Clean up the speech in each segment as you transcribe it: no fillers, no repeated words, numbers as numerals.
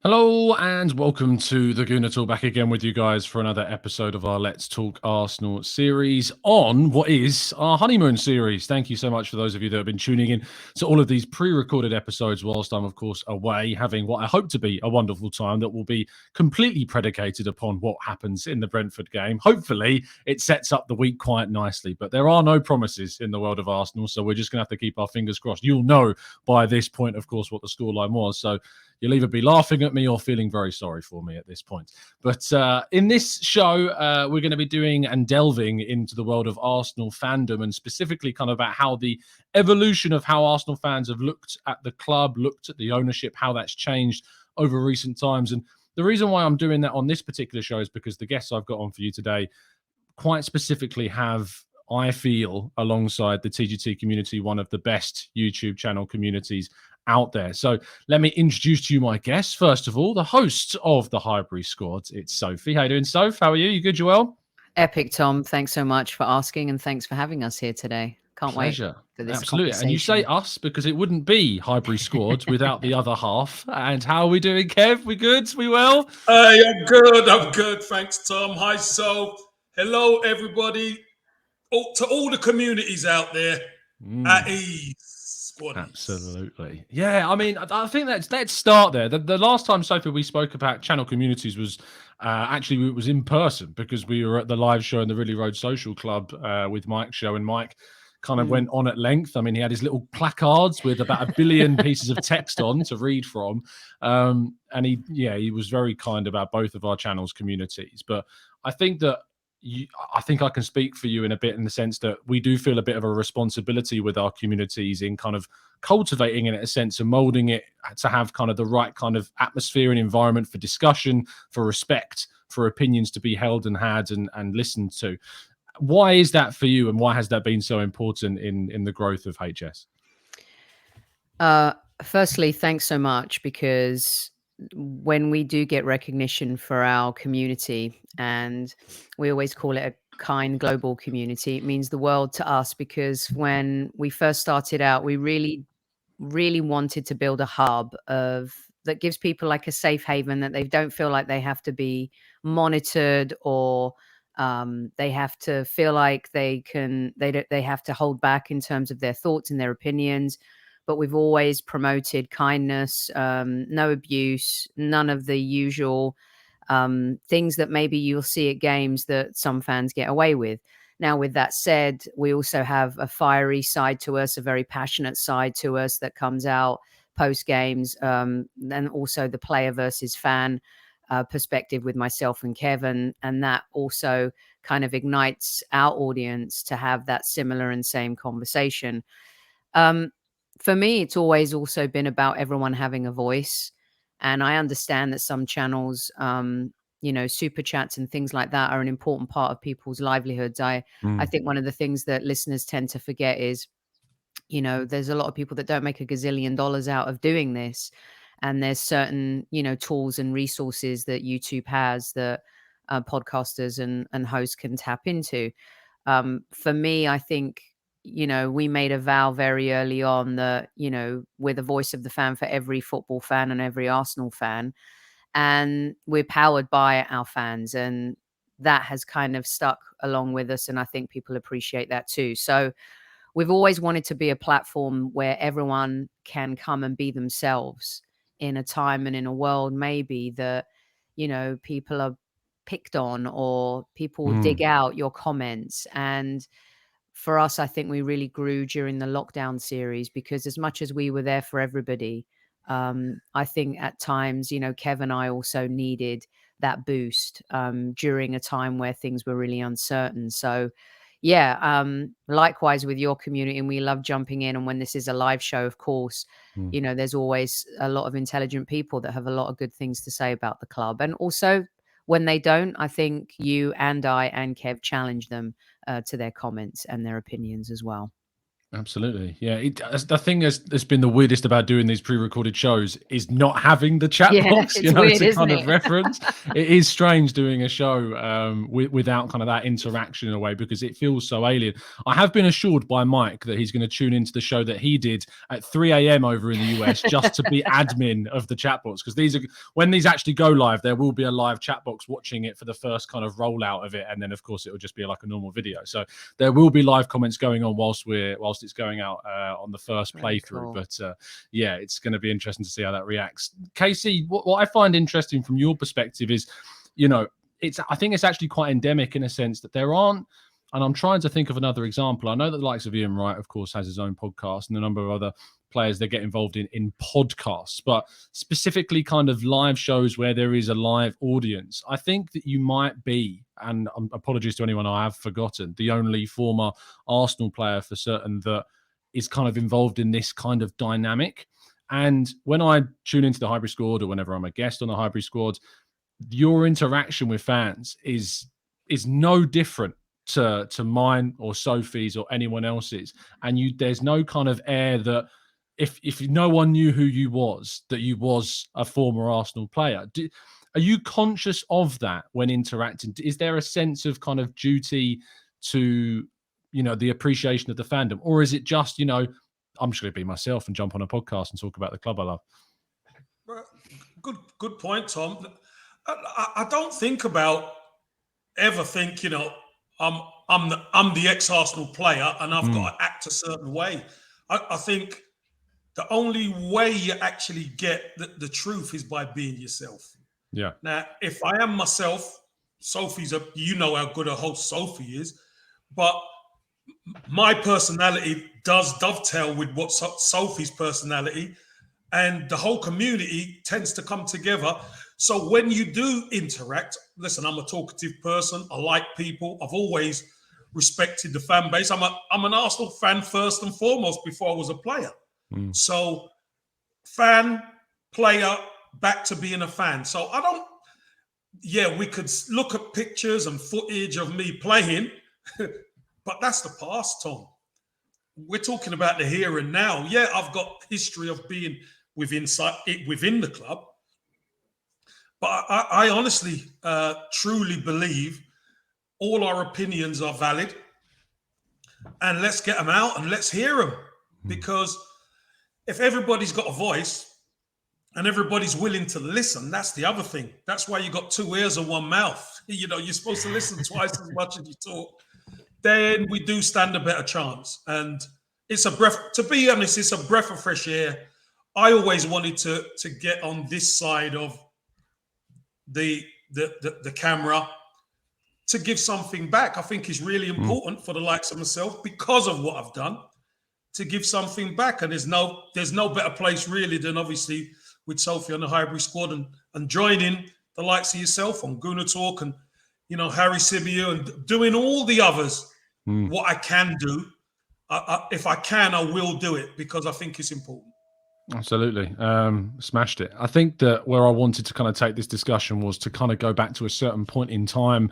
Hello and welcome to the Gooner Talk, back again with you guys for another episode of our Let's Talk Arsenal series on what is our honeymoon series. Thank you so much for those of you that have been tuning in to all of these pre-recorded episodes whilst I'm, of course, away having what I hope to be a wonderful time that will be completely predicated upon what happens in the Brentford game. Hopefully, it sets up the week quite nicely, but there are no promises in the world of Arsenal, so we're just going to have to keep our fingers crossed. You'll know by this point, of course, what the scoreline was, so you'll either be laughing at me or feeling very sorry for me at this point. But in this show, we're going to be doing and delving into the world of Arsenal fandom, and specifically kind of about how the evolution of how Arsenal fans have looked at the club, looked at the ownership, how that's changed over recent times. And the reason why I'm doing that on this particular show is because the guests I've got on for you today quite specifically have, I feel, alongside the TGT community, one of the best YouTube channel communities out there. So let me introduce to you my guests. First of all, the host of the Highbury Squad. It's Sophie. How you doing, Soph? How are you? You good, you well? Epic, Tom. Thanks so much for asking, and thanks for having us here today. Can't Pleasure. wait for this Absolutely. And you say us because it wouldn't be Highbury Squad without the other half. And how are we doing, Kev? We good? We well? Hey, I'm good. I'm good. Thanks, Tom. Hi, Sol. Hello, everybody. To all the communities out there, at ease. Squaddies. Absolutely. Yeah, I mean, I think let's start there. The last time, Sophie, we spoke about channel communities was actually it was in person because we were at the live show in the Ridley Road Social Club with Mike's show, and Mike kind of went on at length. I mean, he had his little placards with about 1 billion pieces of text on to read from, and he was very kind about both of our channels' communities. But I think that I think I can speak for you in a bit in the sense that we do feel a bit of a responsibility with our communities in kind of cultivating it in a sense and molding it to have kind of the right kind of atmosphere and environment for discussion, for respect, for opinions to be held and had and listened to. Why is that for you, and why has that been so important in the growth of HS? Firstly, thanks so much, because when we do get recognition for our community, and we always call it a kind global community, it means the world to us, because when we first started out, we really wanted to build a hub that gives people like a safe haven, that they don't feel like they have to be monitored, or they have to feel like they have to hold back in terms of their thoughts and their opinions. But we've always promoted kindness, no abuse, none of the usual things that maybe you'll see at games that some fans get away with. Now, with that said, we also have a fiery side to us, a very passionate side to us that comes out post games, and also the player versus fan perspective with myself and Kevin. And that also kind of ignites our audience to have that similar and same conversation. For me, it's always also been about everyone having a voice. And I understand that some channels, super chats and things like that are an important part of people's livelihoods. I think one of the things that listeners tend to forget is, there's a lot of people that don't make a gazillion dollars out of doing this. And there's certain, tools and resources that YouTube has that podcasters and hosts can tap into. For me, I think, we made a vow very early on that, we're the voice of the fan for every football fan and every Arsenal fan. And we're powered by our fans. And that has kind of stuck along with us. And I think people appreciate that too. So we've always wanted to be a platform where everyone can come and be themselves in a time and in a world maybe that, people are picked on, or people dig out your comments. And for us, I think we really grew during the lockdown series, because as much as we were there for everybody, I think at times, Kev and I also needed that boost during a time where things were really uncertain. So yeah, likewise with your community, and we love jumping in. And when this is a live show, of course, there's always a lot of intelligent people that have a lot of good things to say about the club. And also when they don't, I think you and I and Kev challenge them to their comments and their opinions as well. Absolutely. Yeah. The thing that's been the weirdest about doing these pre-recorded shows is not having the chat Yeah, box, it's weird, to isn't kind of it? reference. It is strange doing a show without kind of that interaction in a way, because it feels so alien. I have been assured by Mike that he's going to tune into the show that he did at 3 a.m. over in the US just to be admin of the chat box, because when these actually go live, there will be a live chat box watching it for the first kind of rollout of it, and then of course it will just be like a normal video. So there will be live comments going on whilst it's going out on the first playthrough. Cool. But yeah, it's going to be interesting to see how that reacts. Casey, what I find interesting from your perspective is, I think it's actually quite endemic in a sense that there aren't, and I'm trying to think of another example. I know that the likes of Ian Wright, of course, has his own podcast, and a number of other players that get involved in podcasts, but specifically kind of live shows where there is a live audience. I think that you might be, and apologies to anyone I have forgotten, the only former Arsenal player for certain that is kind of involved in this kind of dynamic. And when I tune into the Highbury Squad, or whenever I'm a guest on the Highbury Squad, your interaction with fans is no different to mine or Sophie's or anyone else's. And there's no kind of air that if no one knew who you was, that you was a former Arsenal player. Are you conscious of that when interacting? Is there a sense of kind of duty to, the appreciation of the fandom? Or is it just, I'm just going to be myself and jump on a podcast and talk about the club I love? Good point, Tom. I don't ever think, I'm the ex-Arsenal player and I've got to act a certain way. I think the only way you actually get the truth is by being yourself. Yeah. Now, if I am myself, Sophie's how good a host Sophie is, but my personality does dovetail with what Sophie's personality, and the whole community tends to come together. So when you do interact, listen, I'm a talkative person. I like people. I've always respected the fan base. I'm an Arsenal fan first and foremost before I was a player. So fan, player, back to being a fan. So we could look at pictures and footage of me playing, but that's the past, Tom. We're talking about the here and now. Yeah, I've got history of being within the club, but I honestly, truly believe all our opinions are valid, and let's get them out and let's hear them. Because if everybody's got a voice and everybody's willing to listen, that's the other thing. That's why you got 2 ears and 1 mouth. You're supposed to listen twice as much as you talk. Then we do stand a better chance. And it's a breath, to be honest, it's a breath of fresh air. I always wanted to get on this side of the camera to give something back. I think is really important for the likes of myself, because of what I've done, to give something back. And there's no better place really than obviously with Sophie on the Highbury Squad and joining the likes of yourself on Gooner Talk and Harry Sibiu and doing all the others. What I can do, if I can, I will do it, because I think it's important. Absolutely. Smashed it. I think that where I wanted to kind of take this discussion was to kind of go back to a certain point in time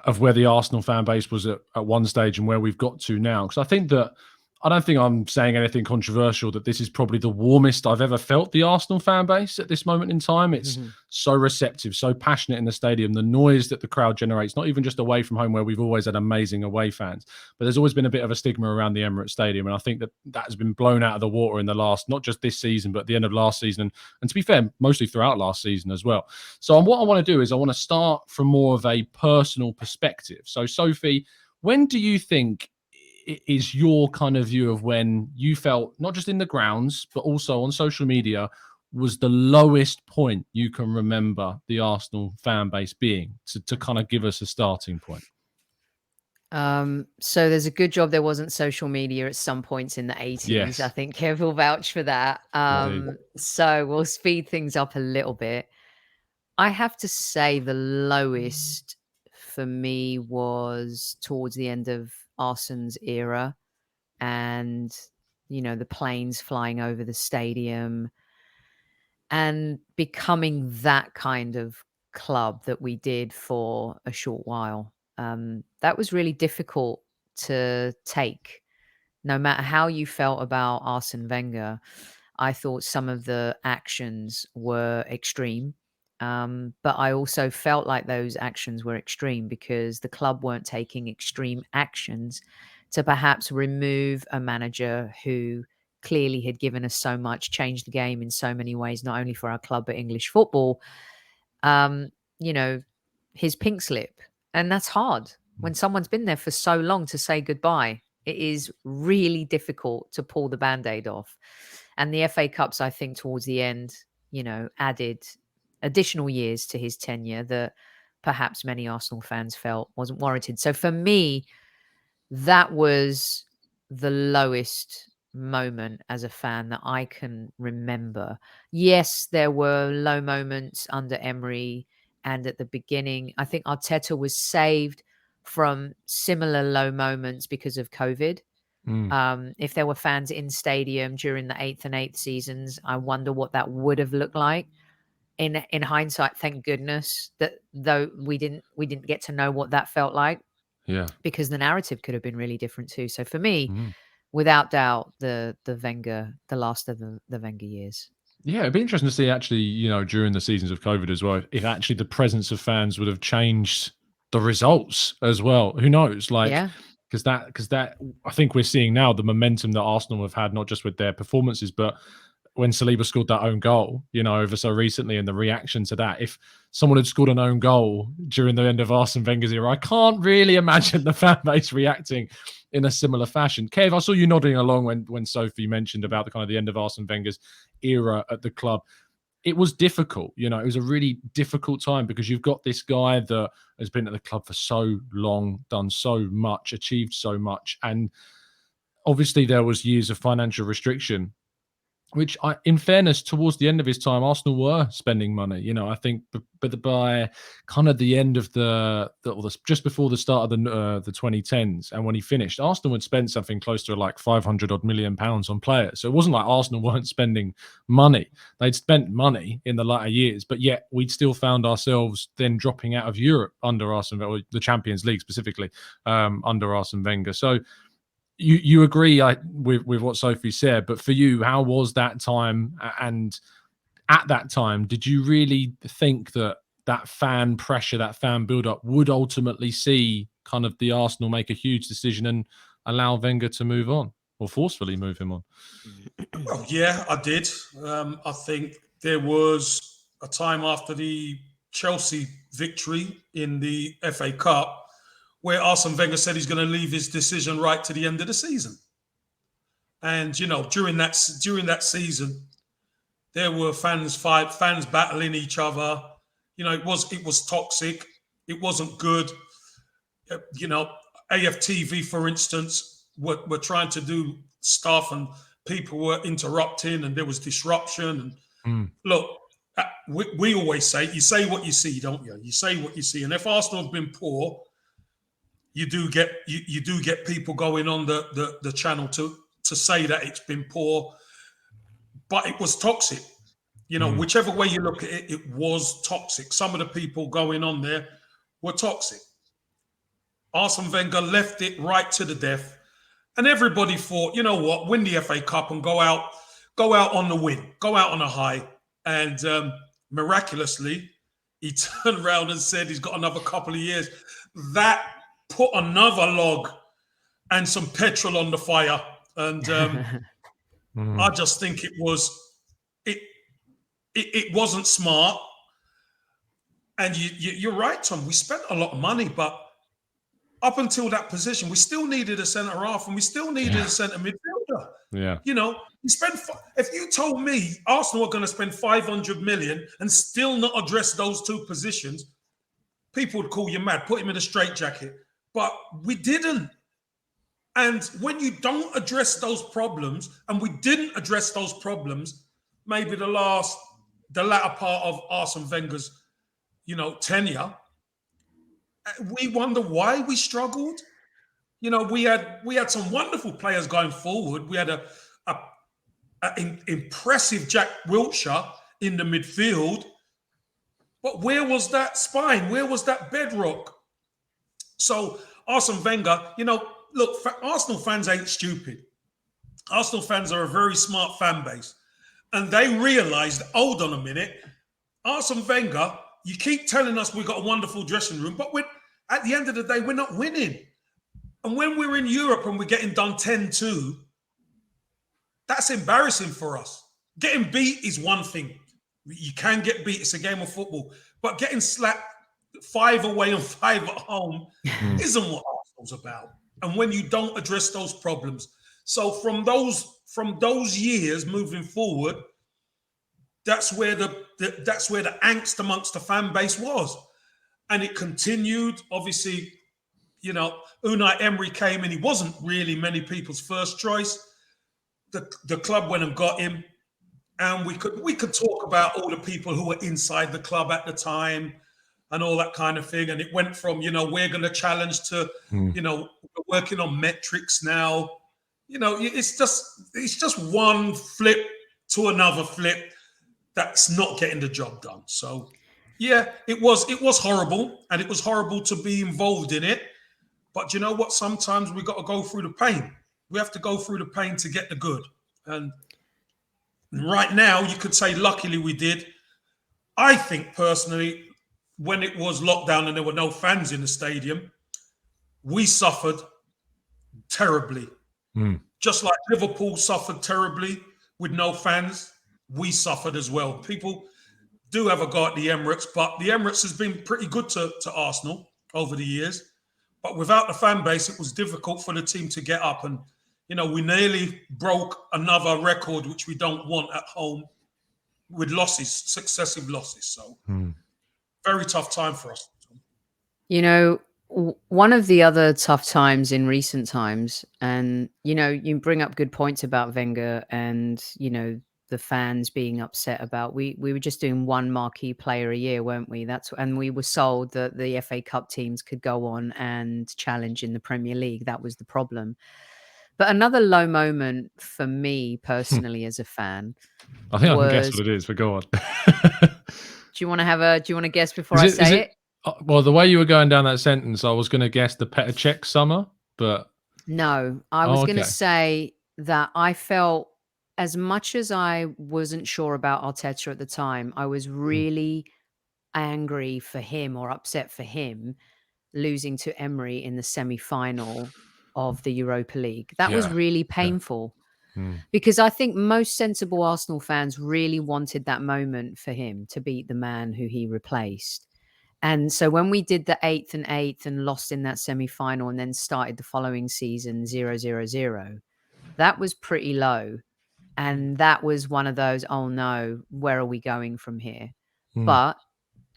of where the Arsenal fan base was at one stage and where we've got to now. Because I don't think I'm saying anything controversial, that this is probably the warmest I've ever felt the Arsenal fan base at this moment in time. It's so receptive, so passionate in the stadium. The noise that the crowd generates, not even just away from home where we've always had amazing away fans, but there's always been a bit of a stigma around the Emirates Stadium. And I think that has been blown out of the water in the last, not just this season, but at the end of last season. And to be fair, mostly throughout last season as well. So what I want to do is I want to start from more of a personal perspective. So Sophie, when do you think is your kind of view of when you felt, not just in the grounds, but also on social media, was the lowest point you can remember the Arsenal fan base being, to kind of give us a starting point? So there's a good job there wasn't social media at some points in the 80s. Yes. I think Kev will vouch for that. So we'll speed things up a little bit. I have to say the lowest for me was towards the end of Arsenal's era, and the planes flying over the stadium and becoming that kind of club that we did for a short while. That was really difficult to take, no matter how you felt about Arsene Wenger, I thought some of the actions were extreme. But I also felt like those actions were extreme because the club weren't taking extreme actions to perhaps remove a manager who clearly had given us so much, changed the game in so many ways, not only for our club, but English football. Um, you know, his pink slip. And that's hard when someone's been there for so long to say goodbye. It is really difficult to pull the band-aid off. And the FA Cups, I think, towards the end, added additional years to his tenure that perhaps many Arsenal fans felt wasn't warranted. So for me, that was the lowest moment as a fan that I can remember. Yes, there were low moments under Emery, and at the beginning, I think Arteta was saved from similar low moments because of COVID. If there were fans in stadium during the 8th and 8th seasons, I wonder what that would have looked like. In hindsight, thank goodness that though we didn't get to know what that felt like. Yeah. Because the narrative could have been really different too. So for me, without doubt, the last of the Wenger years. Yeah, it'd be interesting to see actually, during the seasons of COVID as well, if actually the presence of fans would have changed the results as well. Who knows? Yeah. Because that I think we're seeing now the momentum that Arsenal have had, not just with their performances, but when Saliba scored that own goal, over so recently, and the reaction to that. If someone had scored an own goal during the end of Arsene Wenger's era, I can't really imagine the fan base reacting in a similar fashion. Kev, I saw you nodding along when Sophie mentioned about the end of Arsene Wenger's era at the club. It was difficult, it was a really difficult time because you've got this guy that has been at the club for so long, done so much, achieved so much, and obviously there was years of financial restriction, which, in fairness, towards the end of his time, Arsenal were spending money. I think, but by kind of the end of just before the start of the 2010s, and when he finished, Arsenal had spent something close to like 500 odd million pounds on players. So it wasn't like Arsenal weren't spending money; they'd spent money in the latter years, but yet we'd still found ourselves then dropping out of Europe under Arsene Wenger, or the Champions League specifically, under Arsene Wenger. So. You agree with what Sophie said, but for you, how was that time? And at that time, did you really think that fan pressure, that fan build-up would ultimately see kind of the Arsenal make a huge decision and allow Wenger to move on, or forcefully move him on? Well, yeah, I did. I think there was a time after the Chelsea victory in the FA Cup where Arsene Wenger said he's going to leave his decision right to the end of the season. And during that season, there were fans battling each other. It was toxic. It wasn't good. AFTV, for instance, were trying to do stuff, and people were interrupting, and there was disruption. And look, we always say, you say what you see, don't you? You say what you see. And if Arsenal have been poor, you do get people going on the channel to say that it's been poor, but it was toxic. Whichever way you look at it, it was toxic. Some of the people going on there were toxic. Arsene Wenger left it right to the death, and everybody thought, you know what, win the FA Cup and go out on the win, go out on a high. And miraculously, he turned around and said he's got another couple of years. That put another log and some petrol on the fire, and I just think it wasn't smart. And you're right, Tom. We spent a lot of money, but up until that position, we still needed a centre half, and we still needed a centre midfielder. Yeah, you spent. If you told me Arsenal were going to spend 500 million and still not address those two positions, people would call you mad, put him in a straitjacket. But we didn't. And when you don't address those problems, and we didn't address those problems, maybe the latter part of Arsene Wenger's, tenure, we wonder why we struggled. We had some wonderful players going forward. We had an impressive Jack Wilshere in the midfield. But where was that spine? Where was that bedrock? So Arsene Wenger, look, Arsenal fans ain't stupid. Arsenal fans are a very smart fan base. And they realised, hold on a minute, Arsene Wenger, you keep telling us we've got a wonderful dressing room, but at the end of the day, we're not winning. And when we're in Europe and we're getting done 10-2, that's embarrassing for us. Getting beat is one thing. You can get beat. It's a game of football. But getting slapped 5 away and 5 at home isn't what Arsenal's about. And when you don't address those problems. So from those years moving forward, that's where the angst amongst the fan base was. And it continued. Obviously, Unai Emery came and he wasn't really many people's first choice. The club went and got him. And we could talk about all the people who were inside the club at the time and all that kind of thing. And it went from, we're going to challenge to, we're working on metrics now. It's just one flip to another flip that's not getting the job done. So, yeah, it was horrible, and it was horrible to be involved in it. But you know what? Sometimes we got to go through the pain. We have to go through the pain to get the good. And right now, you could say, luckily we did. I think personally, when it was lockdown and there were no fans in the stadium, we suffered terribly. Just like Liverpool suffered terribly with no fans, we suffered as well. People do have a go at the Emirates, but the Emirates has been pretty good to Arsenal over the years. But without the fan base, it was difficult for the team to get up. And, we nearly broke another record, which we don't want at home, with successive losses. So very tough time for us. One of the other tough times in recent times, and, you bring up good points about Wenger and, the fans being upset about, we were just doing one marquee player a year, weren't we? And we were sold that the FA Cup teams could go on and challenge in the Premier League. That was the problem. But another low moment for me personally as a fan, I think I can guess what it is, but go on. Do you want to guess before I say it? Well, the way you were going down that sentence, I was going to guess the Petr Cech summer, but no, I was going to say that I felt, as much as I wasn't sure about Arteta at the time, I was really angry for him, or upset for him, losing to Emery in the semi-final of the Europa League. That was really painful. Because I think most sensible Arsenal fans really wanted that moment for him to beat the man who he replaced. And so when we did the 8th and 8th and lost in that semi-final and then started the following season 0-0-0, that was pretty low. And that was one of those, oh no, where are we going from here? But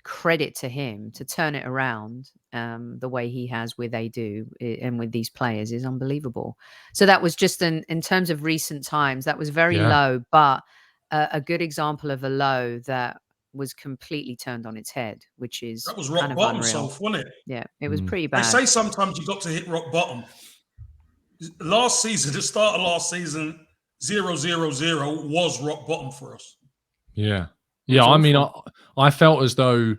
credit to him to turn it around the way he has with Adu and with these players is unbelievable. So that was just in terms of recent times, that was very low, but a good example of a low that was completely turned on its head, which is that was rock kind of bottom, unreal. wasn't it? Yeah, it was pretty bad. They say sometimes you got to hit rock bottom. Last season, the start of last season, 0-0-0 was rock bottom for us. Yeah. I mean, I felt as though,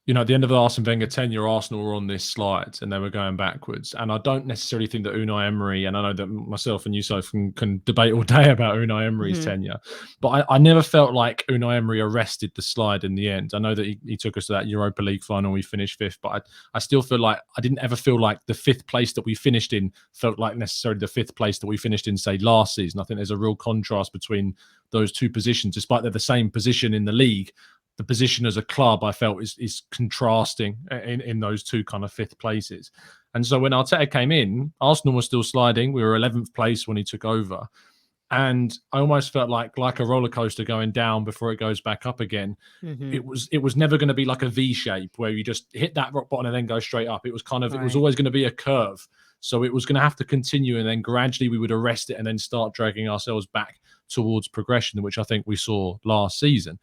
at the end of the Arsene Wenger tenure, Arsenal were on this slide and they were going backwards. And I don't necessarily think that Unai Emery, and I know that myself and you, Soph, can debate all day about Unai Emery's tenure, but I never felt like Unai Emery arrested the slide in the end. I know that he took us to that Europa League final, we finished 5th, but I still feel like I didn't ever feel like the 5th place that we finished in felt like necessarily the 5th place that we finished in, say, last season. I think there's a real contrast between those two positions, despite they're the same position in the league. The position as a club, I felt, is contrasting in those two kind of 5th places. And so when Arteta came in, Arsenal was still sliding. We were 11th place when he took over. And I almost felt like a roller coaster going down before it goes back up again. It was never going to be like a V shape where you just hit that rock bottom and then go straight up. It was kind of, it was always going to be a curve. So it was going to have to continue, and then gradually we would arrest it and then start dragging ourselves back towards progression, which I think we saw last season.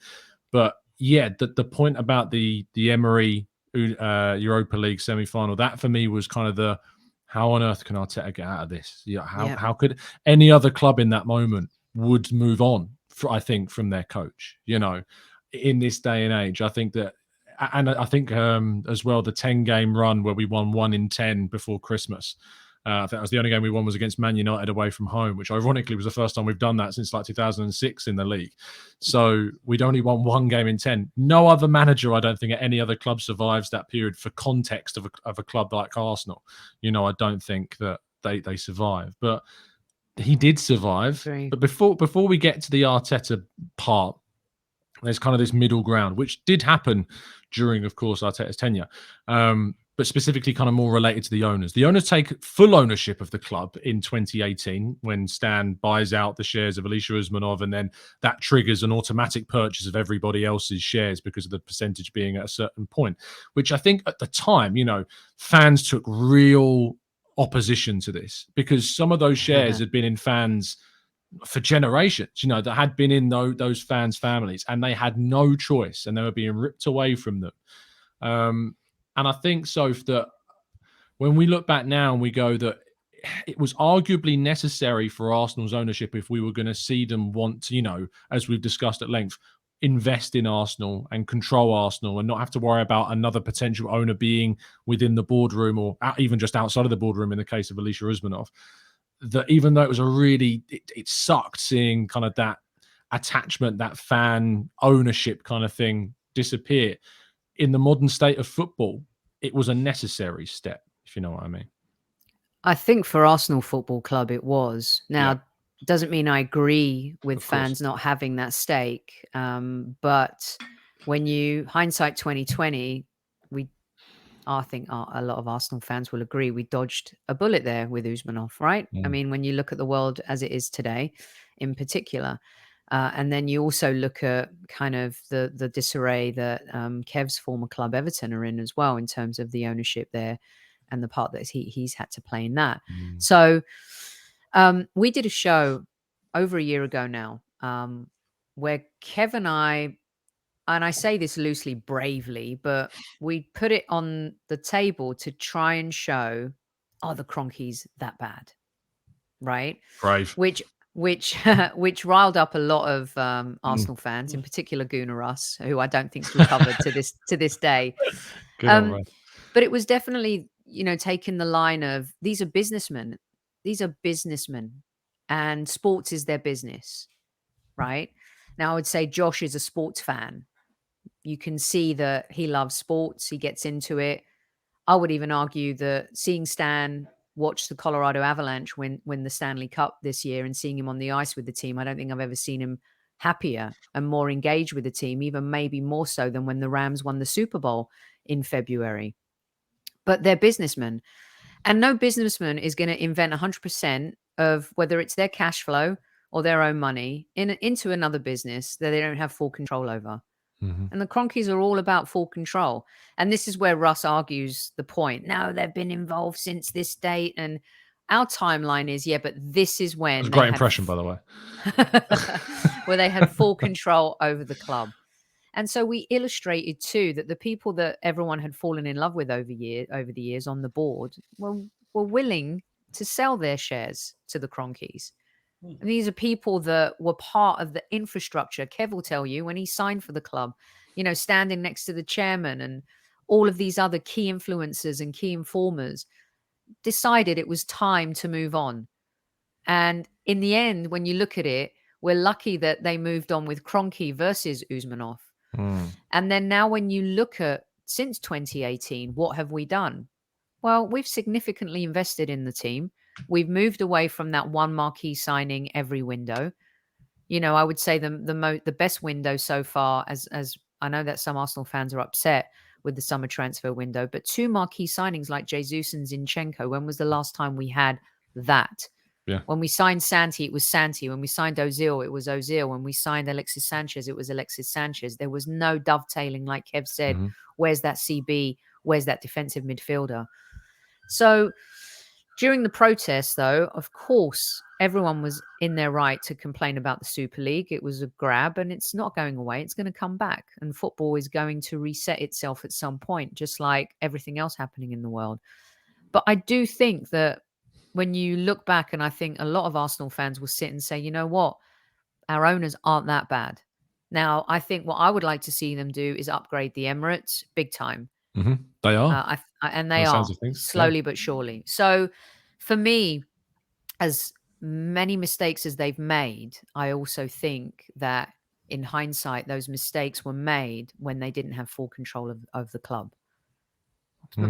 But yeah, the point about the Emery Europa League semi-final, that for me was kind of the, how on earth can Arteta get out of this? How could any other club in that moment would move on, I think, from their coach, in this day and age? I think that, and I think as well, the 10-game run where we won 1 in 10 before Christmas, I think that was the only game we won was against Man United away from home, which ironically was the first time we've done that since like 2006 in the league. So we'd only won 1 game in 10. No other manager, I don't think, at any other club survives that period for context of a club like Arsenal. I don't think that they survive. But he did survive. Agree. But before we get to the Arteta part, there's kind of this middle ground, which did happen during, of course, Arteta's tenure, but specifically kind of more related to the owners. The owners take full ownership of the club in 2018 when Stan buys out the shares of Alisher Usmanov, and then that triggers an automatic purchase of everybody else's shares because of the percentage being at a certain point, which I think at the time, fans took real opposition to this because some of those shares had been in fans for generations, that had been in those fans' families, and they had no choice, and they were being ripped away from them. And I think, Soph, that when we look back now and we go that it was arguably necessary for Arsenal's ownership if we were going to see them want to, as we've discussed at length, invest in Arsenal and control Arsenal and not have to worry about another potential owner being within the boardroom or even just outside of the boardroom in the case of Alisher Usmanov. That even though it was it sucked seeing kind of that attachment, that fan ownership kind of thing disappear. In the modern state of football, it was a necessary step, if you know what I mean. I think for Arsenal Football Club, it was. Now, doesn't mean I agree with fans not having that stake. But when hindsight 2020, I think a lot of Arsenal fans will agree we dodged a bullet there with Usmanov, right? I mean, when you look at the world as it is today, in particular, and then you also look at kind of the disarray that Kev's former club Everton are in as well in terms of the ownership there and the part that he's had to play in that. So we did a show over a year ago now where Kev and I say this loosely, bravely, but we put it on the table to try and show, the Kroenkes that bad, right? Brave. Which riled up a lot of Arsenal fans, in particular Gooner Russ, who I don't think's recovered to this day. But it was definitely, taking the line of these are businessmen. These are businessmen, and sports is their business, right? Now, I would say Josh is a sports fan. You can see that he loves sports. He gets into it. I would even argue that seeing Stan watch the Colorado Avalanche win the Stanley Cup this year and seeing him on the ice with the team, I don't think I've ever seen him happier and more engaged with the team, even maybe more so than when the Rams won the Super Bowl in February. But they're businessmen. And no businessman is going to invent 100% of whether it's their cash flow or their own money into another business that they don't have full control over. And the Kroenkes are all about full control. And this is where Russ argues the point. No, they've been involved since this date. And our timeline is, but this is when... It was a great impression, by the way. where they had full control over the club. And so we illustrated, too, that the people that everyone had fallen in love with over the years on the board were willing to sell their shares to the Kroenkes. And these are people that were part of the infrastructure. Kev will tell you when he signed for the club, standing next to the chairman and all of these other key influencers and key informers decided it was time to move on. And in the end, when you look at it, we're lucky that they moved on with Kroenke versus Usmanov. And then now when you look at since 2018, what have we done? Well, we've significantly invested in the team. We've moved away from that one marquee signing every window. I would say the best window so far, as I know that some Arsenal fans are upset with the summer transfer window, but 2 marquee signings like Jesus and Zinchenko. When was the last time we had that? Yeah. When we signed Santi, it was Santi. When we signed Ozil, it was Ozil. When we signed Alexis Sanchez, it was Alexis Sanchez. There was no dovetailing, like Kev said. Where's that CB? Where's that defensive midfielder? So during the protests, though, of course, everyone was in their right to complain about the Super League. It was a grab and it's not going away. It's going to come back. And football is going to reset itself at some point, just like everything else happening in the world. But I do think that when you look back, and I think a lot of Arsenal fans will sit and say, you know what? Our owners aren't that bad. Now, I think what I would like to see them do is upgrade the Emirates big time. They are. And they are slowly but surely. So For me, as many mistakes as they've made, I also think that in hindsight, those mistakes were made when they didn't have full control of the club.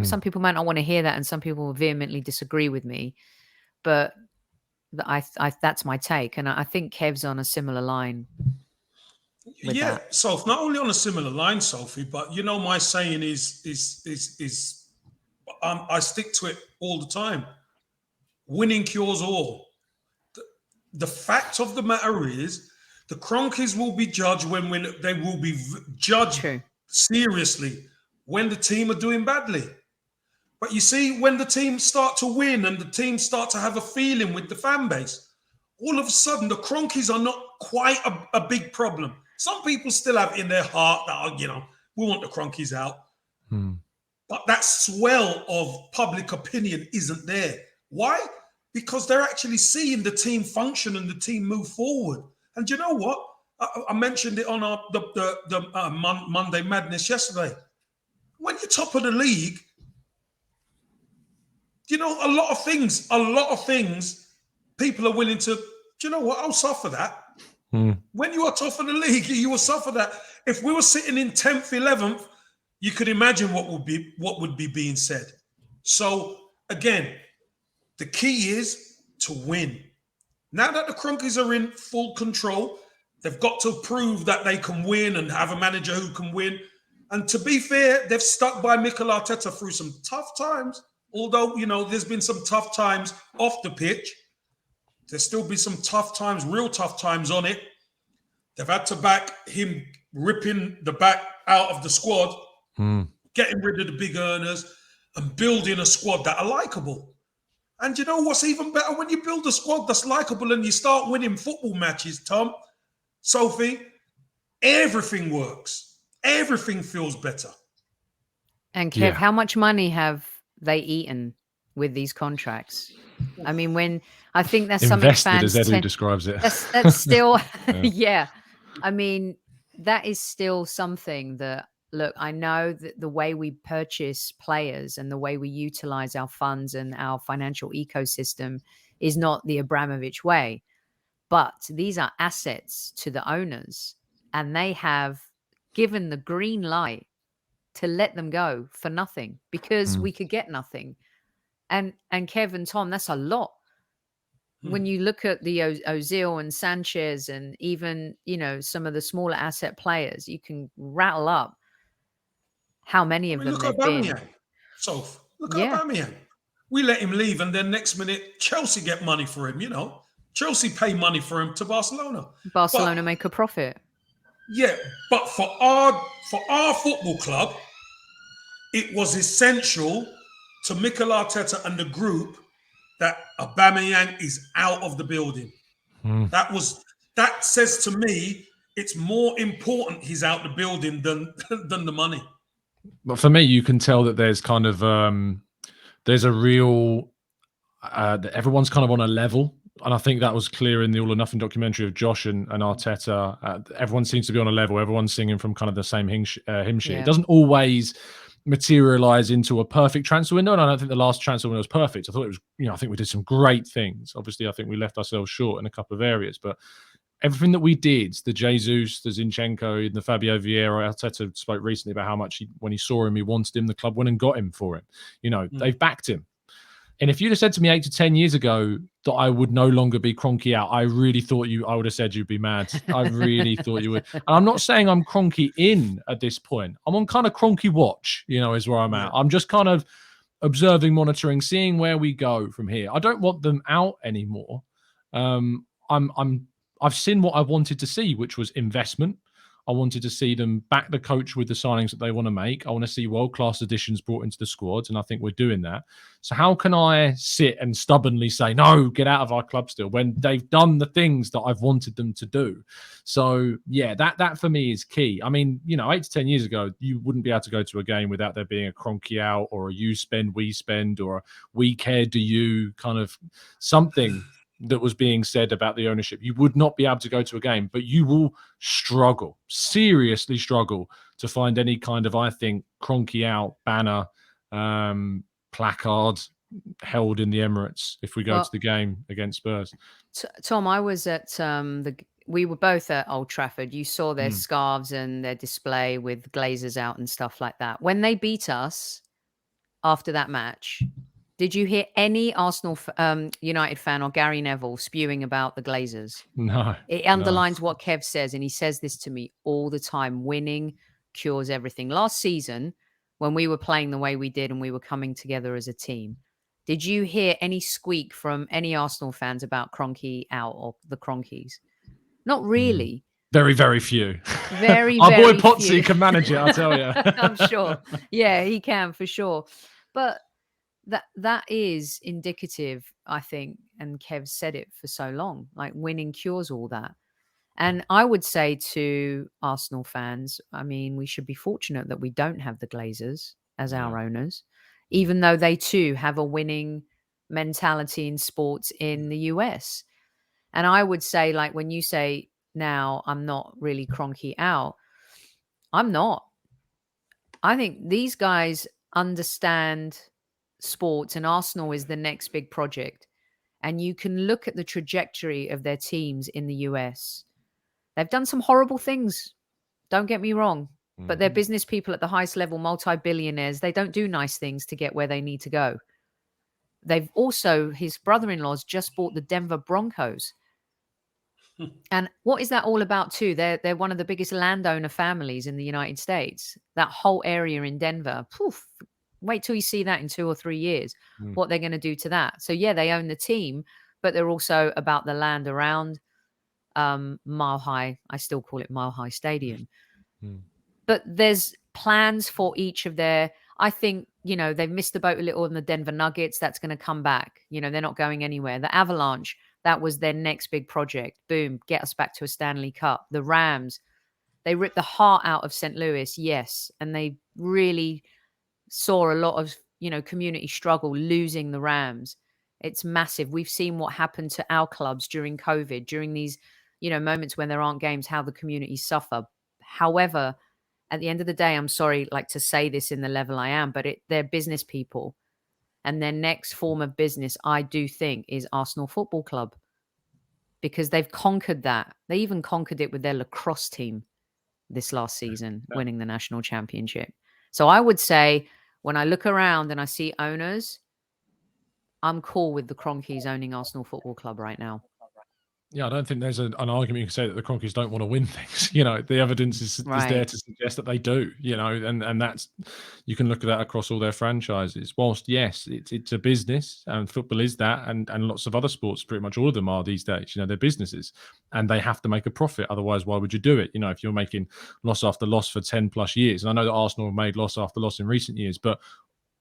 Some people might not want to hear that, and some people will vehemently disagree with me, but that's my take. And I think Kev's on a similar line. Yeah, so not only on a similar line, Sophie, but you know, my saying is I stick to it all the time. Winning cures all. The fact of the matter is, the Cronkies will be judged when they will be judged seriously when the team are doing badly. But you see, when the teams start to win and the teams start to have a feeling with the fan base, all of a sudden the Cronkies are not quite a big problem. Some people still have in their heart that, you know, we want the Cronkies out. But that swell of public opinion isn't there. Why? Because they're actually seeing the team function and the team move forward. And you know what? I mentioned it on the Monday Madness yesterday. When you're top of the league, you know, a lot of things, people are willing to, do you know what? I'll suffer that. When you are top of the league, you will suffer that. If we were sitting in 10th, 11th, you could imagine what would be being said. So again, the key is to win. Now that the Cronkies are in full control, they've got to prove that they can win and have a manager who can win. And to be fair, they've stuck by Mikel Arteta through some tough times. Although, you know, there's been some tough times off the pitch. There'll still be some tough times, real tough times on it. They've had to back him ripping the back out of the squad, getting rid of the big earners, and building a squad that are likeable. And you know what's even better? When you build a squad that's likeable and you start winning football matches, Tom, Sophie, everything works. Everything feels better. And Kev, how much money have they eaten with these contracts? I mean, when I think that's something fans as Edu describes it. That's still, yeah. I mean, that is still something that, look, I know that the way we purchase players and the way we utilize our funds and our financial ecosystem is not the Abramovich way, but these are assets to the owners, and they have given the green light to let them go for nothing because we could get nothing. And Kev and Tom, that's a lot. When you look at the Ozil and Sanchez and even, you know, some of the smaller asset players, you can rattle up how many of them look they've at been. Aubameyang. Soph, look at Aubameyang. We let him leave, and then next minute Chelsea get money for him. You know, Chelsea pay money for him to Barcelona. Barcelona make a profit. Yeah, but for our football club, it was essential to Mikel Arteta and the group that Aubameyang is out of the building. That says to me it's more important he's out the building than the money. But for me, you can tell that there's kind of there's a real everyone's kind of on a level. And I think that was clear in the All or Nothing documentary of Josh and Arteta. Everyone seems to be on a level. Everyone's singing from kind of the same hymn sheet. It doesn't always materialize into a perfect transfer window, and I don't think the last transfer window was perfect. I thought it was, you know, I think we did some great things. Obviously, I think we left ourselves short in a couple of areas, but everything that we did, the Jesus, the Zinchenko, the Fabio Vieira, Arteta spoke recently about how much when he saw him, he wanted him. The club went and got him for him. You know, they've backed him. And if you'd have said to me 8 to 10 years ago that I would no longer be Kroenke out, I really thought I would have said you'd be mad. I really thought you would. And I'm not saying I'm Kroenke in at this point. I'm on kind of Kroenke watch, you know, is where I'm at. I'm just kind of observing, monitoring, seeing where we go from here. I don't want them out anymore. I've seen what I wanted to see, which was investment. I wanted to see them back the coach with the signings that they want to make. I want to see world-class additions brought into the squads, and I think we're doing that. So how can I sit and stubbornly say, no, get out of our club still, when they've done the things that I've wanted them to do? So, yeah, that for me is key. I mean, you know, 8 to 10 years ago, you wouldn't be able to go to a game without there being a Kroenke out or a you spend, we spend, or a we care, do you kind of something that was being said about the ownership. You would not be able to go to a game, but you will struggle, seriously struggle to find any kind of, I think, Kroenke out banner, placard, held in the Emirates if we go to the game against Spurs. Tom, I was at we were both at Old Trafford. You saw their scarves and their display with Glazers out and stuff like that. When they beat us after that match, did you hear any Arsenal United fan or Gary Neville spewing about the Glazers? No. It underlines what Kev says, and he says this to me all the time. Winning cures everything. Last season, when we were playing the way we did and we were coming together as a team, did you hear any squeak from any Arsenal fans about Kroenke out or the Kroenkes? Not really. Very, very few. Very, Our very boy Potsy few. can manage it, I'll tell you. I'm sure. Yeah, he can for sure. But that is indicative, I think, and Kev said it for so long, like winning cures all that. And I would say to Arsenal fans, I mean, we should be fortunate that we don't have the Glazers as our owners, even though they too have a winning mentality in sports in the US. And I would say, like, when you say now, I'm not really Kroenke out, I'm not. I think these guys understand sports, and Arsenal is the next big project. And you can look at the trajectory of their teams in the US. They've done some horrible things. Don't get me wrong. But they're business people at the highest level, multi-billionaires. They don't do nice things to get where they need to go. They've also, his brother-in-law's just bought the Denver Broncos. And what is that all about too? They're one of the biggest landowner families in the United States. That whole area in Denver, poof, wait till you see that in 2 or 3 years, what they're going to do to that. So yeah, they own the team, but they're also about the land around Mile High. I still call it Mile High Stadium. But there's plans for each of their, I think, they've missed the boat a little on the Denver Nuggets. That's going to come back. They're not going anywhere. The Avalanche, that was their next big project. Boom, get us back to a Stanley Cup. The Rams, they ripped the heart out of St. Louis, yes. And they really saw a lot of, community struggle losing the Rams. It's massive. We've seen what happened to our clubs during COVID, during these, moments when there aren't games, how the communities suffer. However, at the end of the day, I'm sorry, like to say this in the level I am, but they're business people. And their next form of business, I do think, is Arsenal Football Club. Because they've conquered that. They even conquered it with their lacrosse team this last season, winning the national championship. So I would say, when I look around and I see owners, I'm cool with the Kroenkes owning Arsenal Football Club right now. Yeah, I don't think there's an argument you can say that the Kroenkes don't want to win things. The evidence is there to suggest that they do, and that's, you can look at that across all their franchises. Whilst, yes, it's a business, and football is that, and lots of other sports, pretty much all of them are these days, they're businesses, and they have to make a profit. Otherwise, why would you do it? If you're making loss after loss for 10 plus years, and I know that Arsenal have made loss after loss in recent years, but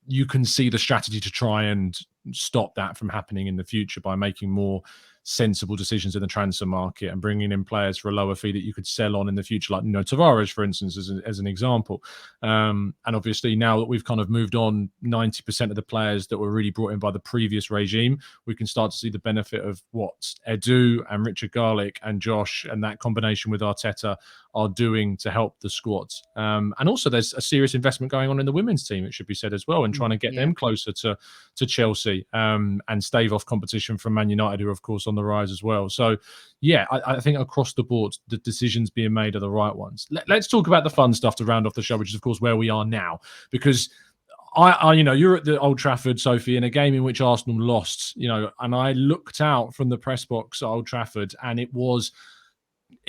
you can see the strategy to try and stop that from happening in the future by making more sensible decisions in the transfer market and bringing in players for a lower fee that you could sell on in the future, like Tavares, for instance, as an example. And obviously, now that we've kind of moved on 90% of the players that were really brought in by the previous regime, we can start to see the benefit of what Edu and Richard Garlick and Josh and that combination with Arteta are doing to help the squads. And also, there's a serious investment going on in the women's team, it should be said as well, and trying to get them closer to Chelsea and stave off competition from Man United, who are, of course, on the rise as well. So, yeah, I think across the board, the decisions being made are the right ones. Let's talk about the fun stuff to round off the show, which is, of course, where we are now. Because you're at the Old Trafford, Sophie, in a game in which Arsenal lost, and I looked out from the press box at Old Trafford, and there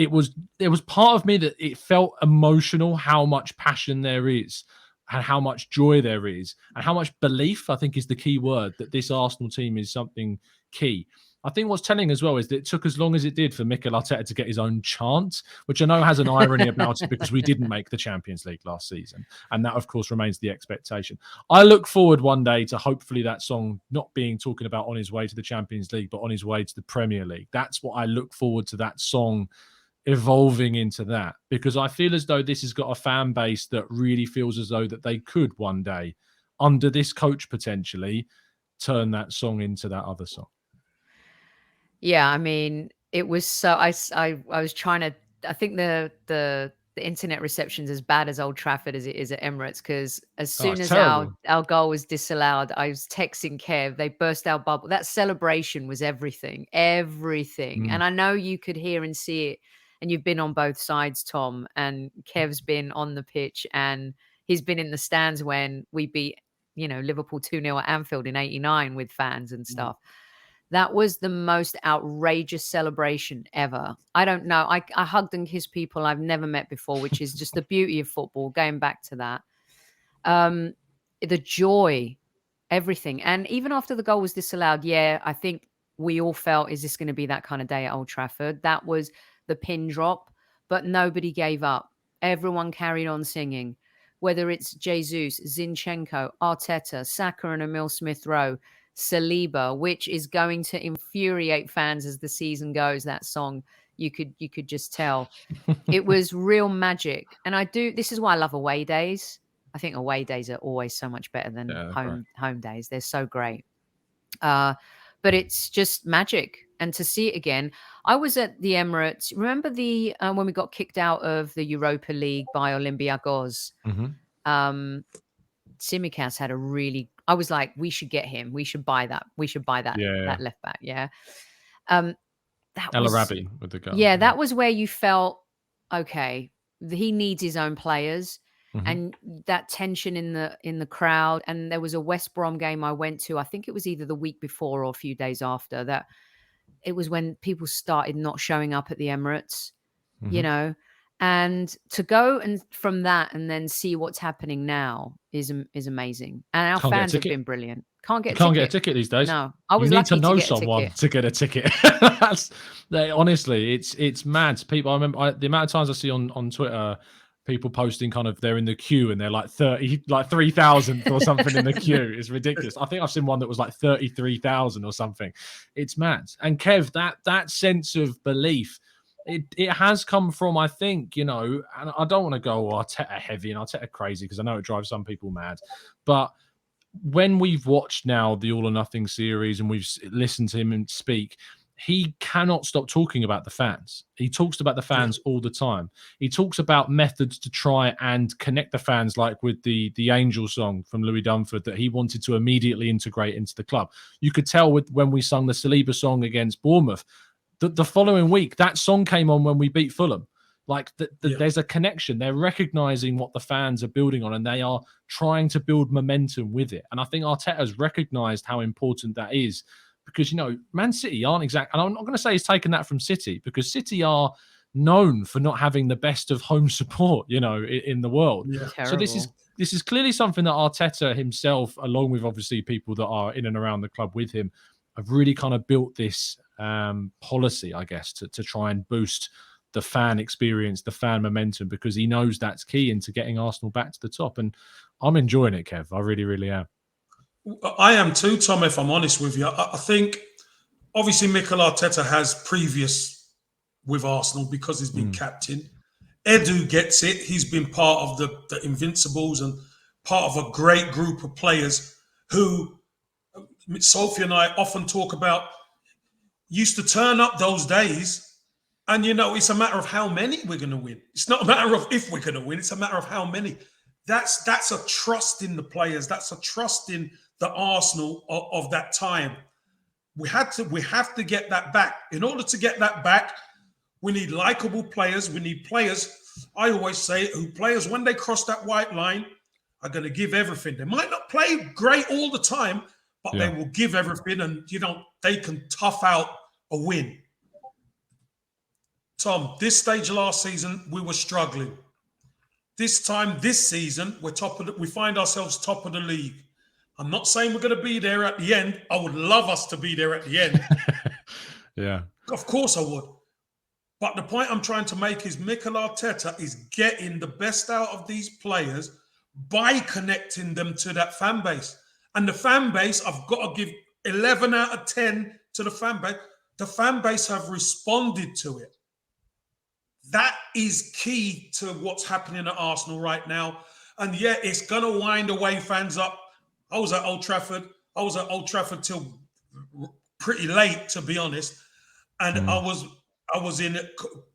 was part of me that it felt emotional how much passion there is and how much joy there is and how much belief, I think, is the key word, that this Arsenal team is something key. I think what's telling as well is that it took as long as it did for Mikel Arteta to get his own chant, which I know has an irony about it because we didn't make the Champions League last season. And that, of course, remains the expectation. I look forward one day to hopefully that song not being talking about on his way to the Champions League, but on his way to the Premier League. That's what I look forward to, that song evolving into that, because I feel as though this has got a fan base that really feels as though that they could one day, under this coach potentially, turn that song into that other song. Yeah, I mean, it was so. I was trying to. I think the the internet reception's as bad as Old Trafford as it is at Emirates, because as Oh, soon it's as our terrible. goal was disallowed, I was texting Kev. They burst our bubble. That celebration was everything, everything. Mm. And I know you could hear and see it. And you've been on both sides, Tom. And Kev's been on the pitch, and he's been in the stands when we beat, Liverpool 2-0 at Anfield in '89 with fans and stuff. That was the most outrageous celebration ever. I don't know. I hugged and kissed people I've never met before, which is just the beauty of football. Going back to that, the joy, everything. And even after the goal was disallowed, I think we all felt, is this going to be that kind of day at Old Trafford? That was the pin drop, but nobody gave up. Everyone carried on singing, whether it's Jesus, Zinchenko, Arteta, Saka and Emil Smith-Rowe, Saliba, which is going to infuriate fans as the season goes. That song, you could just tell. It was real magic. And this is why I love away days. I think away days are always so much better than Yeah, home days. They're so great. But it's just magic. And to see it again, I was at the Emirates. Remember when we got kicked out of the Europa League by Olympiacos? Tsimikas had I was like, we should get him. We should buy that. We should buy that left back. Yeah. That El was Arabi with the goal. Yeah, that was where you felt, okay, he needs his own players. And that tension in the crowd. And there was a West Brom game I went to. I think it was either the week before or a few days after that. It was when people started not showing up at the Emirates, and to go and from that and then see what's happening now is amazing. And our fans have been brilliant. Can't get a ticket these days. No, I was you need lucky to know get someone a ticket. to get a ticket. Honestly, it's mad. People, I remember the amount of times I see on Twitter people posting kind of they're in the queue and they're like 3,000 or something in the queue. It's ridiculous. I think I've seen one that was like 33,000 or something. It's mad. And Kev, that sense of belief, it has come from, I think, and I don't want to go Arteta heavy and Arteta crazy because I know it drives some people mad, but when we've watched now the All or Nothing series and we've listened to him speak, he cannot stop talking about the fans. He talks about the fans all the time. He talks about methods to try and connect the fans, like with the Angel song from Louis Dunford that he wanted to immediately integrate into the club. You could tell when we sung the Saliba song against Bournemouth, the following week, that song came on when we beat Fulham. Like there's a connection. They're recognizing what the fans are building on and they are trying to build momentum with it. And I think Arteta has recognized how important that is because, Man City aren't exactly, and I'm not going to say he's taken that from City because City are known for not having the best of home support, in the world. Yeah. So this is clearly something that Arteta himself, along with obviously people that are in and around the club with him, have really kind of built this policy, I guess, to try and boost the fan experience, the fan momentum, because he knows that's key into getting Arsenal back to the top. And I'm enjoying it, Kev. I really, really am. I am too, Tom, if I'm honest with you. I think, obviously, Mikel Arteta has previous with Arsenal because he's been captain. Edu gets it. He's been part of the Invincibles and part of a great group of players who, Sophie and I often talk about, used to turn up those days. And, it's a matter of how many we're going to win. It's not a matter of if we're going to win. It's a matter of how many. That's a trust in the players. That's a trust in the Arsenal of that time. We have to get that back. In order to get that back, we need likable players. We need players, I always say, players, when they cross that white line, are going to give everything. They might not play great all the time, but they will give everything and, they can tough out a win. Tom, this stage last season, we were struggling. This time, this season, we find ourselves top of the league. I'm not saying we're going to be there at the end. I would love us to be there at the end. Yeah. Of course I would. But the point I'm trying to make is Mikel Arteta is getting the best out of these players by connecting them to that fan base. And the fan base, I've got to give 11 out of 10 to the fan base. The fan base have responded to it. That is key to what's happening at Arsenal right now. And it's going to wind away fans up. I was at Old Trafford till pretty late, to be honest. And I I was in a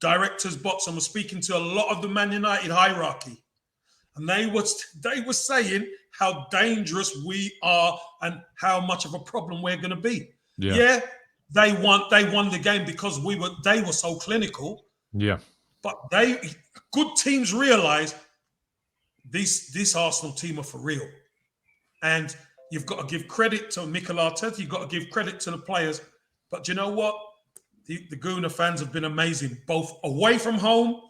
director's box and was speaking to a lot of the Man United hierarchy, and they were saying how dangerous we are and how much of a problem we're going to be. Yeah, they won the game because they were so clinical. Yeah, but good teams realize this Arsenal team are for real, and you've got to give credit to Mikel Arteta. You've got to give credit to the players. But you know what? The Gooner fans have been amazing, both away from home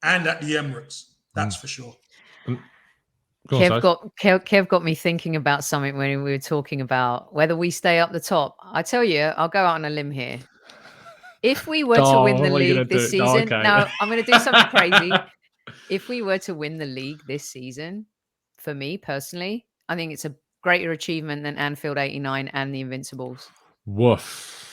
and at the Emirates. That's for sure. Kev got me thinking about something when we were talking about whether we stay up the top. I tell you, I'll go out on a limb here. If we were to win the league this season, now I'm going to do something crazy. If we were to win the league this season, for me personally, I think it's a greater achievement than Anfield '89 and the Invincibles. Woof.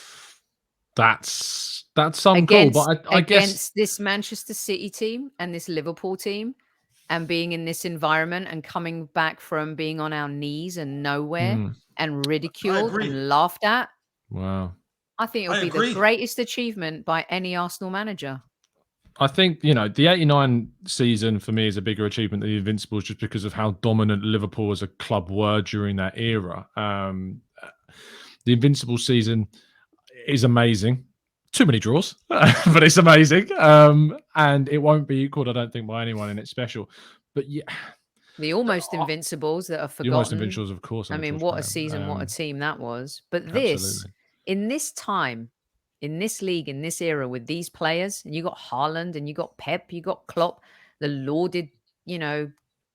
That's some goal, but I guess against this Manchester City team and this Liverpool team, and being in this environment and coming back from being on our knees and nowhere and ridiculed and laughed at. Wow. I think it'll be the greatest achievement by any Arsenal manager. I think, the 89 season for me is a bigger achievement than the Invincibles just because of how dominant Liverpool as a club were during that era. The Invincibles season is amazing. Too many draws, but it's amazing. And it won't be equaled, I don't think, by anyone in its special. But yeah. The almost Invincibles that are forgotten. The almost Invincibles, of course. I mean, what a season, what a team that was. But this, in this time, in this league, in this era, with these players, and you got Haaland and you got Pep, you got Klopp, the lauded,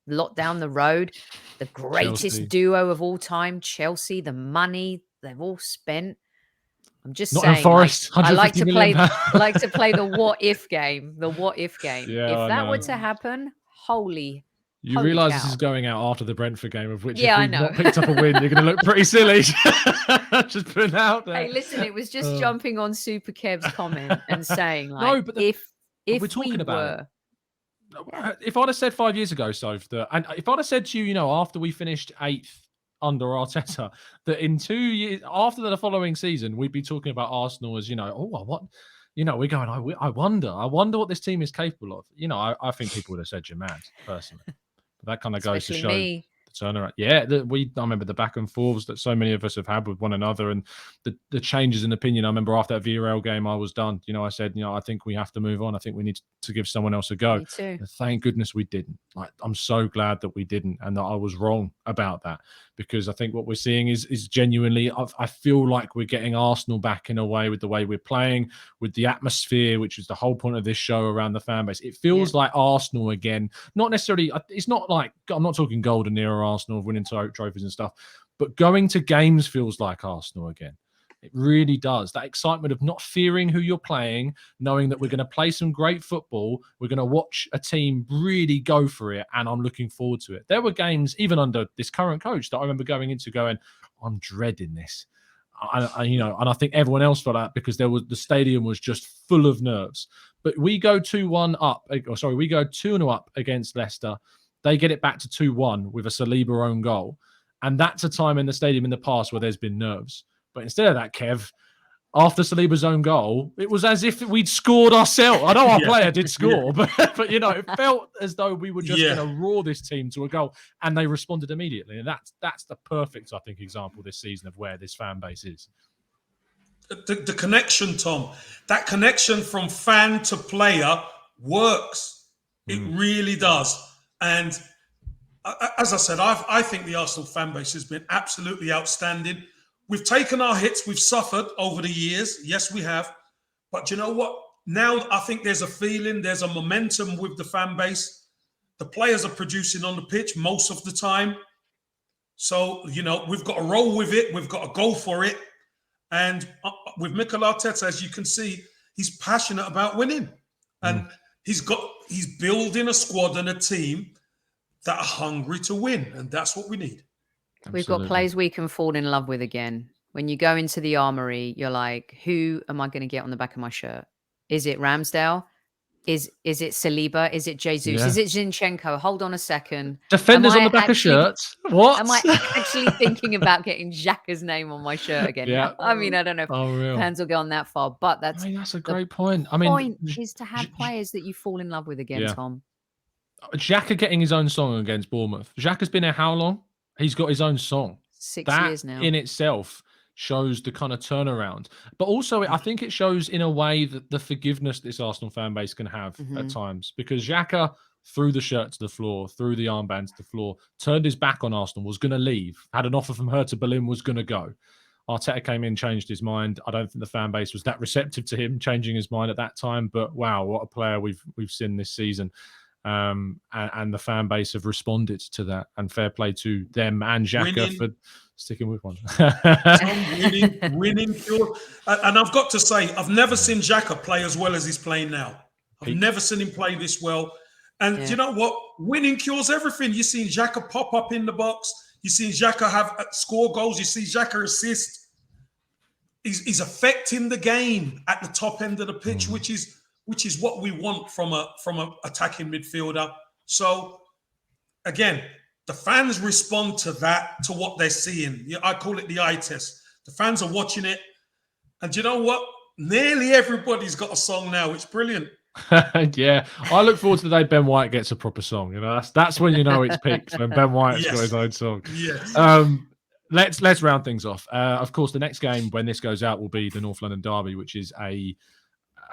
lot down the road, the greatest Chelsea. Duo of all time, Chelsea, the money they've all spent. I'm just Not saying, in Forest, I like to play the what if game. The what if game. Yeah, if that were to happen, holy realise cow. This is going out after the Brentford game, of which if we've not picked up a win, you're going to look pretty silly. Just putting out there. Hey, listen, it was just jumping on Super Kev's comment and saying, like, no, but if we're talking about it. If I'd have said 5 years ago, Soph, and if I'd have said to you, after we finished 8th under Arteta, that in 2 years after the following season, we'd be talking about Arsenal as, what, we're going, I wonder what this team is capable of. I think people would have said you're mad, personally. But that kind of goes to show the turnaround. Yeah, I remember the back and forths that so many of us have had with one another, and the changes in opinion. I remember after that VRL game, I was done. I said, I think we have to move on. I think we need to give someone else a go. Me too. And thank goodness we didn't. I'm so glad that we didn't, and that I was wrong about that, because I think what we're seeing is genuinely. I feel like we're getting Arsenal back in a way with the way we're playing, with the atmosphere, which is the whole point of this show around the fan base. It feels like Arsenal again. Not necessarily. It's not like, I'm not talking golden era Arsenal of winning trophies and stuff, but going to games feels like Arsenal again. It really does. That excitement of not fearing who you're playing, knowing that we're going to play some great football. We're going to watch a team really go for it, and I'm looking forward to it. There were games, even under this current coach, that I remember going, I'm dreading this. And I think everyone else felt that, because the stadium was just full of nerves. But we go 2-1 up. We go 2-0 up against Leicester. They get it back to 2-1 with a Saliba own goal. And that's a time in the stadium in the past where there's been nerves. But instead of that, Kev, after Saliba's own goal, it was as if we'd scored ourselves. I know our player did score, but it felt as though we were just going to roar this team to a goal, and they responded immediately. And that's the perfect, I think, example this season of where this fan base is. The connection, Tom, that connection from fan to player works. It really does. And as I said, I think the Arsenal fan base has been absolutely outstanding. We've taken our hits. We've suffered over the years. Yes, we have. But you know what? Now I think there's a feeling, there's a momentum with the fan base. The players are producing on the pitch most of the time. So, we've got to roll with it. We've got to go for it. And with Mikel Arteta, as you can see, he's passionate about winning. And he's building a squad and a team that are hungry to win. And that's what we need. We've got players we can fall in love with again. When you go into the armory, you're like, who am I going to get on the back of my shirt? Is it Ramsdale? Is it Saliba? Is it Jesus? Yeah. Is it Zinchenko? Hold on a second. Defenders on the back of shirts. What? Am I actually thinking about getting Xhaka's name on my shirt again? Yeah. I mean, I don't know if Real. fans will go on that far, but I mean, that's a the great point. I mean, point is to have players that you fall in love with again, Tom. Xhaka getting his own song against Bournemouth. Xhaka's been there how long? He's got his own song. 6 years now. In itself shows the kind of turnaround. But also, I think it shows in a way that the forgiveness this Arsenal fan base can have at times. Because Xhaka threw the shirt to the floor, threw the armband to the floor, turned his back on Arsenal, was going to leave, had an offer from Hertha Berlin, was going to go. Arteta came in, changed his mind. I don't think the fan base was that receptive to him changing his mind at that time. But wow, what a player we've seen this season. And the fan base have responded to that, and fair play to them and Xhaka for sticking with one. winning. And I've got to say, I've never seen Xhaka play as well as he's playing now. I've never seen him play this well. And you know what? Winning cures everything. You've seen Xhaka pop up in the box. You've seen Xhaka have score goals. You see Xhaka assist. He's affecting the game at the top end of the pitch, which is what we want from a attacking midfielder. So again, the fans respond to that, to what they're seeing. I call it the eye test. The fans are watching it, and you know what? Nearly everybody's got a song now. It's brilliant. Yeah, I look forward to the day Ben White gets a proper song. You know, that's when you know it's peaked, when Ben White's got his own song. Yes. Let's round things off. Of course, the next game when this goes out will be the North London Derby, which is a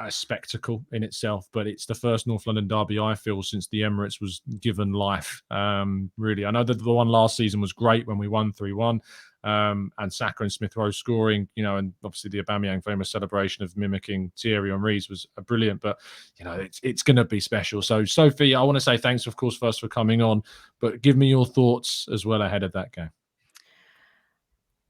spectacle in itself, but it's the first North London derby I feel since the Emirates was given life. Really, I know that the one last season was great when we won 3-1, and Saka and Smith Rowe scoring, you know, and obviously the Aubameyang famous celebration of mimicking Thierry Henry's was brilliant. But you know, it's going to be special. So, Sophie, I want to say thanks, of course, first for coming on, but give me your thoughts as well ahead of that game.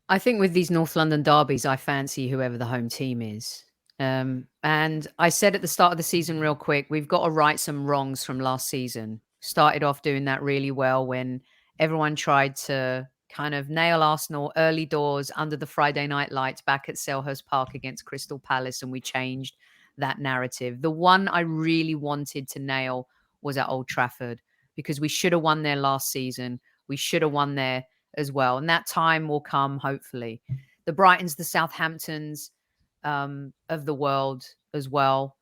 I think with these North London derbies, I fancy whoever the home team is. And I said at the start of the season, real quick, we've got to right some wrongs from last season. Started off doing that really well when everyone tried to kind of nail Arsenal early doors under the Friday night lights back at Selhurst Park against Crystal Palace, and we changed that narrative. The one I really wanted to nail was at Old Trafford, because we should have won there last season. We should have won there as well. And that time will come, hopefully. The Brightons, the Southamptons, of the world as well.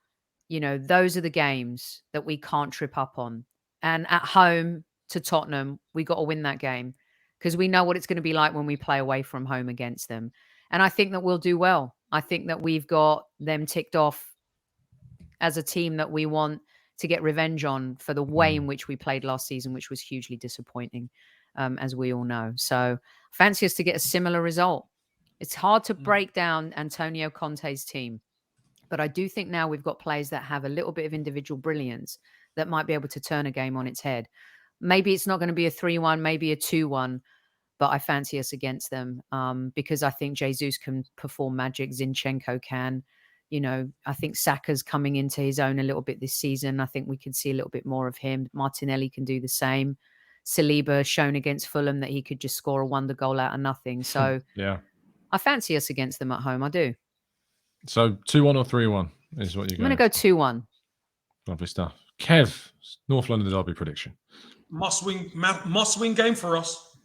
You know, those are the games that we can't trip up on. And at home to Tottenham, we got to win that game, because we know what it's going to be like when we play away from home against them. And I think that we'll do well. I think that we've got them ticked off as a team that we want to get revenge on for the way in which we played last season, which was hugely disappointing, as we all know. So fancy us to get a similar result. It's hard to break down Antonio Conte's team, but I do think now we've got players that have a little bit of individual brilliance that might be able to turn a game on its head. Maybe it's not going to be a 3-1, maybe a 2-1, but I fancy us against them, because I think Jesus can perform magic. Zinchenko can. You know, I think Saka's coming into his own a little bit this season. I think we could see a little bit more of him. Martinelli can do the same. Saliba shown against Fulham that he could just score a wonder goal out of nothing. So yeah, I fancy us against them at home. I do. So 2-1 or 3-1 is what you're going to go 2-1. Lovely stuff. Kev, North London derby prediction. Must win game for us.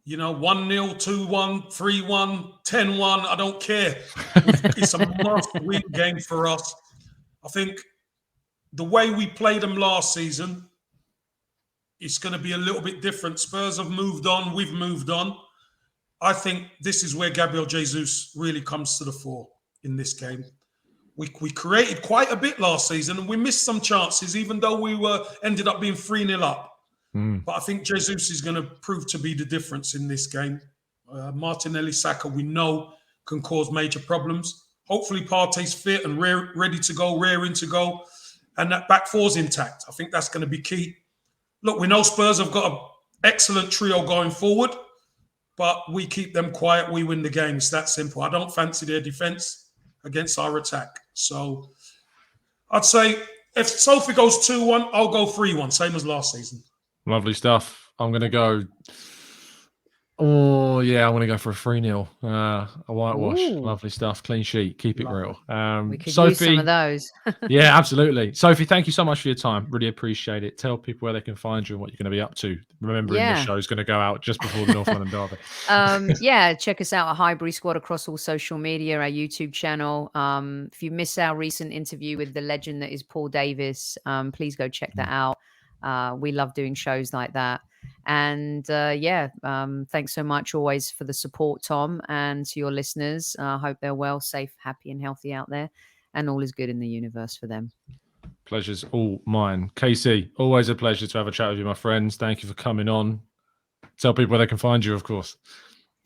You know, 1-0, 2-1, 3-1, 10-1. I don't care. It's a must-win game for us. I think the way we played them last season, it's going to be a little bit different. Spurs have moved on. We've moved on. I think this is where Gabriel Jesus really comes to the fore in this game. We created quite a bit last season, and we missed some chances, even though we ended up being 3-0 up. But I think Jesus is going to prove to be the difference in this game. Martinelli, Saka, we know can cause major problems. Hopefully Partey's fit and ready to go, raring to go, and that back four's intact. I think that's going to be key. Look, we know Spurs have got an excellent trio going forward, but we keep them quiet. We win the game. It's that simple. I don't fancy their defense against our attack. So I'd say if Sophie goes 2-1, I'll go 3-1, same as last season. Lovely stuff. I'm going to go Oh, yeah, I'm going to go for a 3-0. A whitewash. Ooh. Lovely stuff. Clean sheet. Keep it Lovely. real. We could use some of Sophie. those. Yeah, absolutely. Sophie, thank you so much for your time. Really appreciate it. Tell people where they can find you and what you're going to be up to. Remembering the Yeah. show's going to go out just before the North London Derby. Yeah, check us out at Highbury Squad across all social media, our YouTube channel. If you miss our recent interview with the legend that is Paul Davis, please go check that out. We love doing shows like that. And thanks so much always for the support, Tom, and to your listeners. I hope they're well, safe, happy, and healthy out there, and all is good in the universe for them. Pleasure's all mine. Casey, always a pleasure to have a chat with you, my friends. Thank you for coming on. Tell people where they can find you, of course.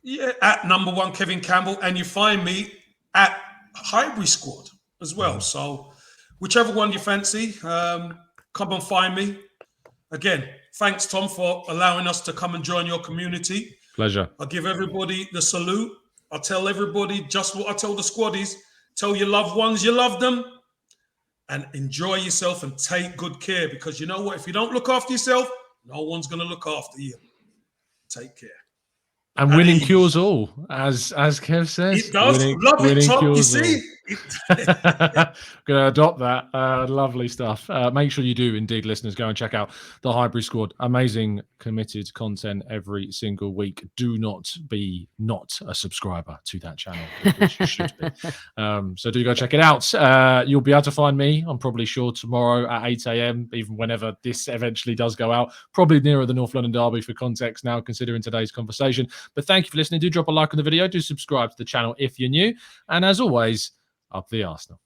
Yeah, at #1 Kevin Campbell, and you find me at Highbury Squad as well. So whichever one you fancy, come and find me. Again, thanks, Tom, for allowing us to come and join your community. Pleasure. I'll give everybody the salute. I'll tell everybody just what I tell the squaddies. Tell your loved ones you love them, and enjoy yourself and take good care, because you know what? If you don't look after yourself, no one's going to look after you. Take care. And winning cures all, as Kev says. It does. Love it, Tom. You see? Going to adopt that. Lovely stuff. Make sure you do, indeed, listeners, go and check out the Highbury Squad. Amazing, committed content every single week. Do not be not a subscriber to that channel, which you should be. So do go check it out. You'll be able to find me, I'm probably sure, tomorrow at 8 a.m, even whenever this eventually does go out. Probably nearer the North London Derby for context now, considering today's conversation. But thank you for listening. Do drop a like on the video. Do subscribe to the channel if you're new. And as always, up the Arsenal.